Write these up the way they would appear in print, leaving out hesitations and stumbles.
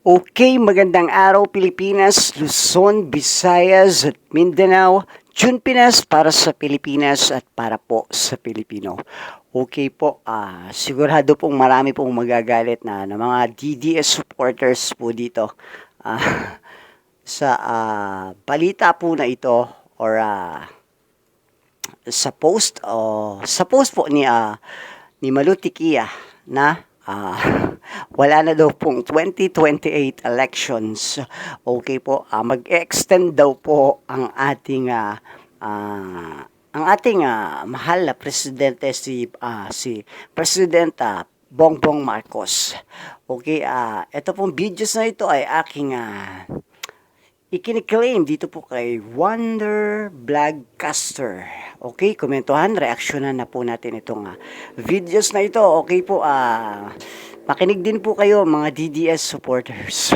Okay, magandang araw Pilipinas, Luzon, Visayas at Mindanao. June Pinas para sa Pilipinas at para po sa Pilipino. Okay po, sigurado pong marami pong magagalit na mga DDS supporters po dito. Ah, sa balita po na ito or sa post po ni Malu Tikia na wala na daw pong 2028 elections. Okay po, mag-extend daw po ang ating mahal na presidente si President Bongbong Marcos. Okay, ito pong videos na ito ay aking ikiniklaim dito po kay Wonder Vlogcaster. Okay, komentuhan, reaksyonan na po natin itong videos na ito. Okay po, makinig din po kayo mga DDS supporters.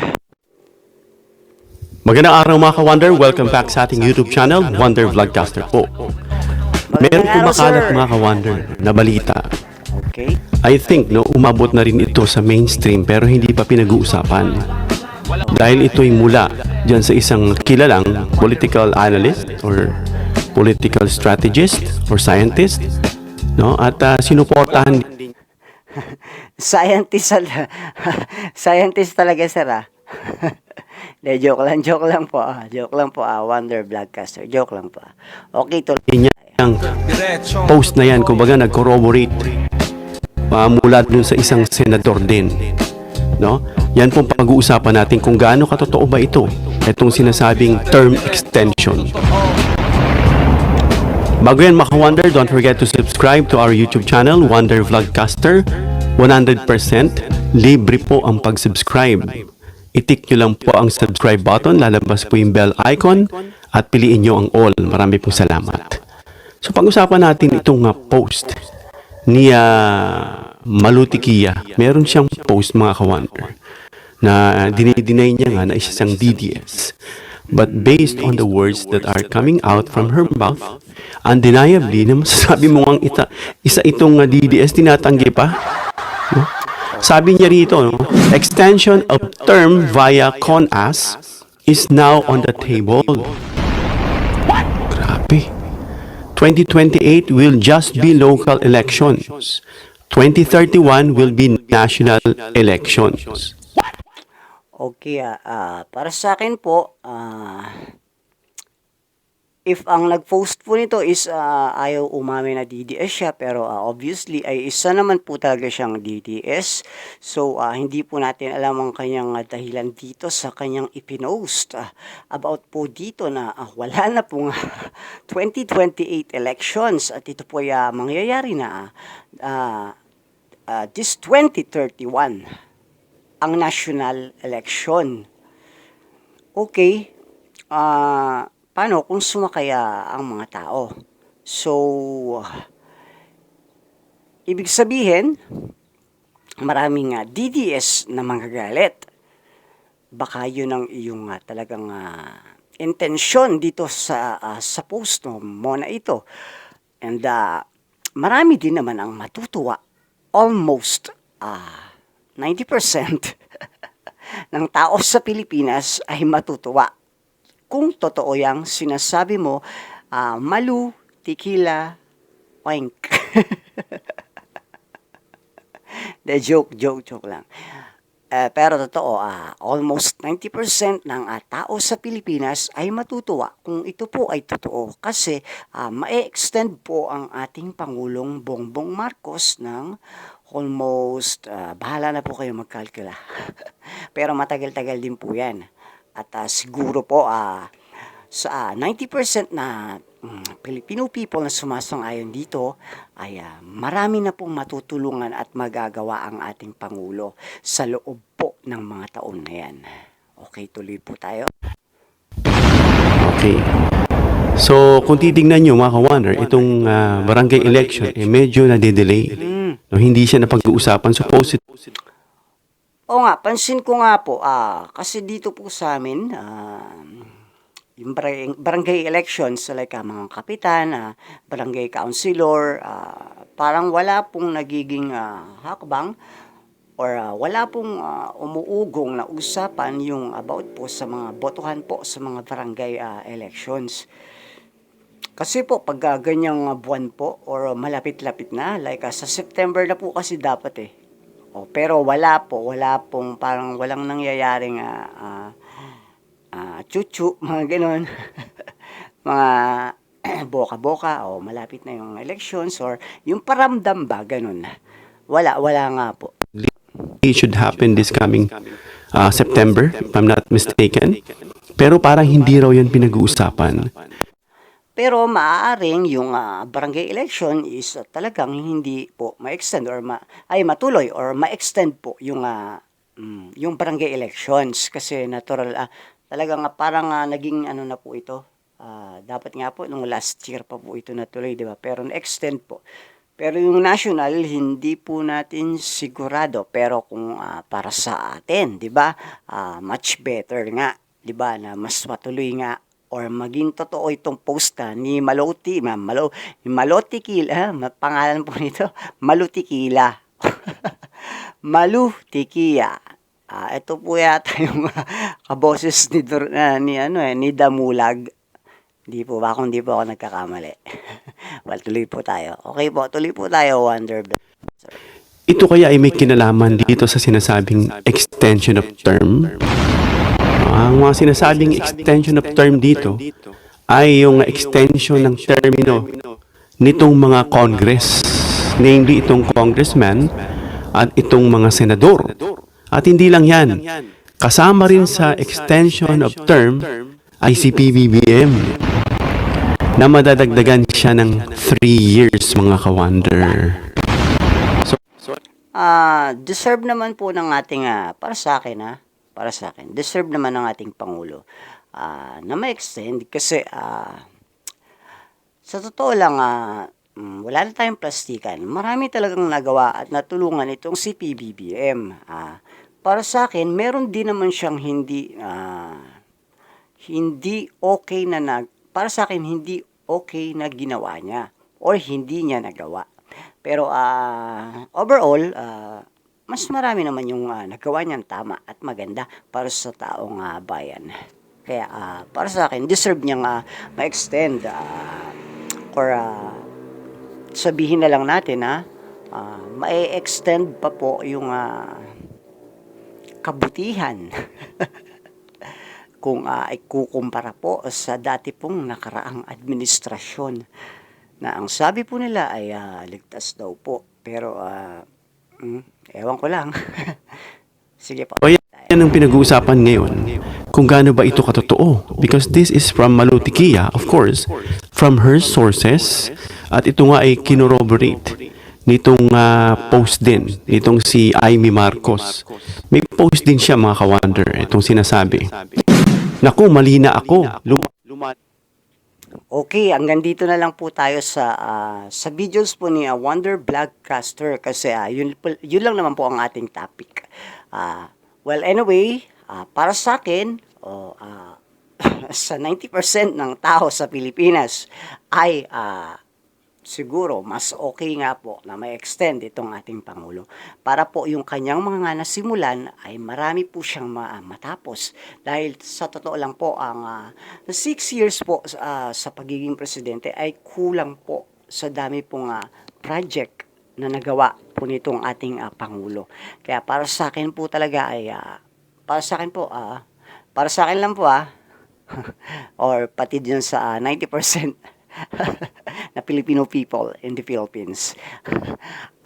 Magandang araw mga ka-Wonder. Welcome back sa ating YouTube channel, Wonder Vlogcaster po. Meron kumakalat mga ka-Wonder na balita. Okay. I think umabot na rin ito sa mainstream pero hindi pa pinag-uusapan. Dahil ito'y mula dyan sa isang kilalang political analyst or political strategist or scientist, at sinuportahan scientist talaga sir De, joke lang po Wonder Vlogcaster, joke lang po. Okay, niya ang post na yan, kumbaga nag-corroborate mula dun sa isang senador din. Yan pong pag-uusapan natin kung gaano katotoo ba itong sinasabing term extension. Bago yan mga Wonder, don't forget to subscribe to our YouTube channel, Wonder Vlogcaster. 100% libre po ang pag-subscribe. I-tick nyo lang po ang subscribe button, lalabas po yung bell icon at piliin nyo ang all. Marami pong salamat. So pag-usapan natin itong post ni Malu Tikia. Meron siyang post mga ka-Wonder na dinideny niya nga na isang DDS. But based on the words that are coming out from her mouth, undeniably na masasabi mo ang isa itong DDS tinatanggi pa. Sabi niya rito, extension of term via CONAS is now on the table. Grabe. 2028 will just be local elections. 2031 will be national elections. Okay, para sa akin po, if ang nag-post po nito is ayaw umamin na DDS siya, pero obviously ay isa naman po talaga siyang DDS. So, hindi po natin alam ang kanyang dahilan dito sa kanyang ipinost about po dito na wala na pong 2028 elections at ito po ay mangyayari na this 2031 ang national election. Okay, paano kung sumakaya ang mga tao? So, ibig sabihin, maraming DDS na manggagalit. Baka yun ang iyong talagang intensyon dito sa post mo na ito. And marami din naman ang matutuwa. Almost 90% ng tao sa Pilipinas ay matutuwa kung totoo yang sinasabi mo, Malu, Tikila, Oink. De, joke lang. Pero totoo, almost 90% ng tao sa Pilipinas ay matutuwa kung ito po ay totoo kasi ma-extend po ang ating Pangulong Bongbong Marcos ng almost, bahala na po kayo magkalkula. Pero matagal-tagal din po yan. At siguro po sa 90% na Filipino people na sumasang-ayon dito ay marami na pong matutulungan at magagawa ang ating Pangulo sa loob po ng mga taon na yan. Okay, tuloy po tayo. Okay. So, kung titignan nyo mga ka-Wonder, itong barangay election, medyo nade-delay. Hindi siya napag-uusapan. Supposed. Oo nga, pansin ko nga po, kasi dito po sa amin, yung barangay elections, like mga kapitan, barangay councilor, parang wala pong nagiging hakbang or wala pong umuugong na usapan yung about po sa mga botohan po sa mga barangay elections. Kasi po pag ganyang buwan po or malapit-lapit na, like sa September na po kasi dapat eh. Pero wala pong parang walang nangyayaring chuchu, mga gano'n. Mga boka-boka o malapit na yung elections or yung paramdam ba, gano'n. Wala nga po. It should happen this coming September, if I'm not mistaken. Pero parang hindi raw yan pinag-uusapan. Pero maaaring yung barangay election is talagang hindi po ma-extend or matuloy or ma-extend po yung barangay elections kasi natural talagang parang naging ano na po ito. Dapat nga po nung last year pa po ito natuloy, di ba? Pero na-extend po. Pero yung national hindi po natin sigurado, pero kung para sa atin, di ba? Much better nga, di ba? Na mas matuloy nga or maging totoo itong post ni Malotikila, pangalan po nito, Malutikila. Malutikia. Ito po yata yung kaboses ni Damulag. Di po ba? Kung di po ako nagkakamali. Well, tuloy po tayo. Okay po, tuloy po tayo, Wonder Black. Ito kaya ay may kinalaman dito sa sinasabing extension of term? Ang mga sinasabing extension of term dito ay yung extension ng termino nitong mga Congress, namely itong congressman at itong mga senador. At hindi lang yan, kasama rin sa extension of term ay si PBBM na madadagdagan siya ng 3 years, mga ka-wonder. Deserve naman po ng ating, para sa akin, deserve naman ng ating Pangulo na ma-extend kasi sa totoo lang, wala na tayong plastikan. Marami talagang nagawa at natulungan itong si PBBM. Para sa akin, meron din naman siyang hindi okay para sa akin, hindi okay na ginawa niya or hindi niya nagawa. Pero overall, mas marami naman yung nagawa niyang tama at maganda para sa taong bayan. Kaya para sa akin, deserve niyang ma-extend or sabihin na lang natin ma-extend pa po yung kabutihan kung ikukumpara po sa dati pong nakaraang administrasyon na ang sabi po nila ay ligtas daw po. Pero ewan ko lang. Sige po. O yan ang pinag-uusapan ngayon, kung gaano ba ito katotoo. Because this is from Malutikia, of course, from her sources, at ito nga ay kinorroborate nitong post din, nitong si Amy Marcos. May post din siya, mga ka-wonder, itong sinasabi. Naku, mali na ako. Okay, hanggang dito na lang po tayo sa videos po ni Wonder Vlogcaster kasi yun lang naman po ang ating topic. Well, anyway, para sa akin, sa 90% ng tao sa Pilipinas ay siguro mas okay nga po na may extend itong ating Pangulo para po yung kanyang mga nasimulan ay marami po siyang matapos dahil sa totoo lang po ang 6 years po sa pagiging presidente ay kulang po sa dami pong project na nagawa po nitong ating Pangulo. Kaya para sa akin po talaga ay para sa akin lang po or pati din sa 90% na Filipino people in the Philippines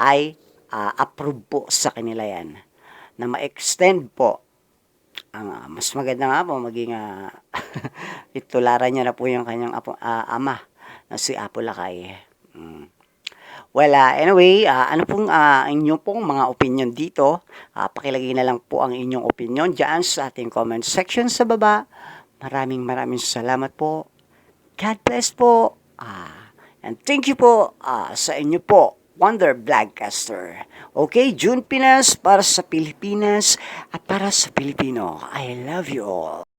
ay approve po sa kanila yan na ma-extend po ang mas maganda nga po maging itularan niya na po yung kanyang ama na si Apo Lakay. Well, anyway, ano pong inyong pong mga opinion dito? Pakilagay na lang po ang inyong opinion dyan sa ating comment section sa baba. Maraming salamat po. God bless po. And thank you po sa inyo po, Wonder Vlogcaster. Okay, June Pinas para sa Pilipinas at para sa Pilipino. I love you all.